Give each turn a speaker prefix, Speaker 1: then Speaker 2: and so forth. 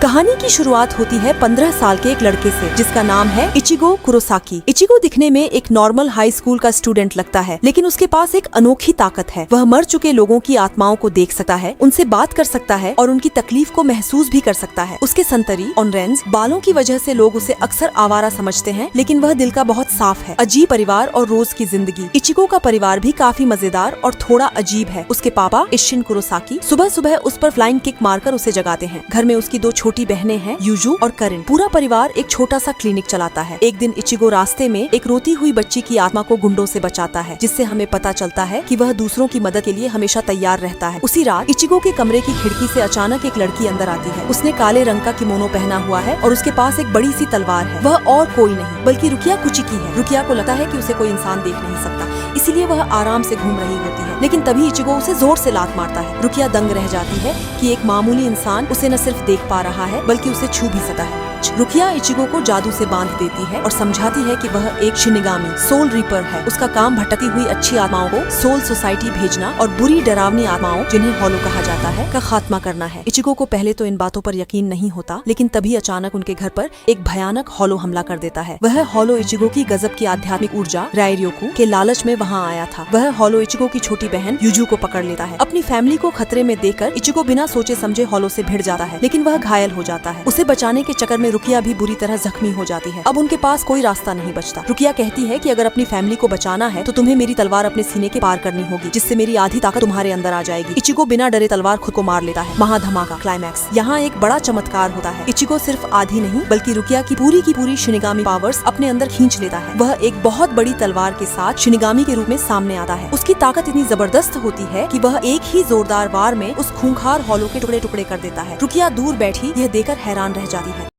Speaker 1: कहानी की शुरुआत होती है 15 साल के एक लड़के से जिसका नाम है इचिगो कुरोसाकी। इचिगो दिखने में एक नॉर्मल हाई स्कूल का स्टूडेंट लगता है, लेकिन उसके पास एक अनोखी ताकत है। वह मर चुके लोगों की आत्माओं को देख सकता है, उनसे बात कर सकता है और उनकी तकलीफ को महसूस भी कर सकता है। उसके संतरी ऑरेंज बालों की वजह से लोग उसे अक्सर आवारा समझते हैं, लेकिन वह दिल का बहुत साफ है। अजीब परिवार और रोज की जिंदगी। इचिगो का परिवार भी काफी मजेदार और थोड़ा अजीब है। उसके पापा इशिन कुरोसाकी सुबह सुबह उस पर फ्लाइंग किक मारकर उसे जगाते हैं। घर में उसकी 2 छोटी बहनें हैं, यूजू और करिन। पूरा परिवार एक छोटा सा क्लिनिक चलाता है। एक दिन इचिगो रास्ते में एक रोती हुई बच्ची की आत्मा को गुंडों से बचाता है, जिससे हमें पता चलता है कि वह दूसरों की मदद के लिए हमेशा तैयार रहता है। उसी रात इचिगो के कमरे की खिड़की से अचानक एक लड़की अंदर आती है। उसने काले रंग का किमोनो पहना हुआ है और उसके पास एक बड़ी सी तलवार है। वह और कोई नहीं बल्कि रुकिया कुचिकी है। रुकिया को लगता है कि उसे कोई इंसान देख नहीं सकता, इसीलिए वह आराम से घूम रही होती है। लेकिन तभी इचिगो उसे जोर से लात मारता है। रुकिया दंग रह जाती है कि एक मामूली इंसान उसे न सिर्फ देख पा रहा है बल्कि उसे छू भी सकता है। रुकिया इचिगो को जादू से बांध देती है और समझाती है कि वह एक शिनिगामी सोल रीपर है। उसका काम भटकी हुई अच्छी आत्माओं को सोल सोसाइटी भेजना और बुरी डरावनी आत्माओं, जिन्हें हॉलो कहा जाता है, का खात्मा करना है। इचिगो को पहले तो इन बातों पर यकीन नहीं होता, लेकिन तभी अचानक उनके घर पर एक भयानक हॉलो हमला कर देता है। वह हॉलो इचिगो की गजब की आध्यात्मिक ऊर्जा रायरियोकू के लालच में वहाँ आया था। वह हॉलो इचिगो की छोटी बहन यूजू को पकड़ लेता है। अपनी फैमिली को खतरे में देखकर इचिगो बिना सोचे समझे हॉलो से भिड़ जाता है, लेकिन वह घायल हो जाता है। उसे बचाने के चक्कर में रुकिया भी बुरी तरह जख्मी हो जाती है। अब उनके पास कोई रास्ता नहीं बचता। रुकिया कहती है कि अगर अपनी फैमिली को बचाना है तो तुम्हें मेरी तलवार अपने सीने के पार करनी होगी, जिससे मेरी आधी ताकत तुम्हारे अंदर आ जाएगी। इचिगो बिना डरे तलवार खुद को मार लेता है। महाधमाका क्लाइमैक्स। यहाँ एक बड़ा चमत्कार होता है। इचिगो सिर्फ आधी नहीं बल्कि रुकिया की पूरी शिनिगामी पावर्स अपने अंदर खींच लेता है। वह एक बहुत बड़ी तलवार के साथ शिनिगामी के रूप में सामने आता है। उसकी ताकत इतनी जबरदस्त होती है कि वह एक ही जोरदार वार में उस खूंखार हॉलो के टुकड़े टुकड़े कर देता है। रुकिया दूर बैठी यह देखकर हैरान रह जाती है।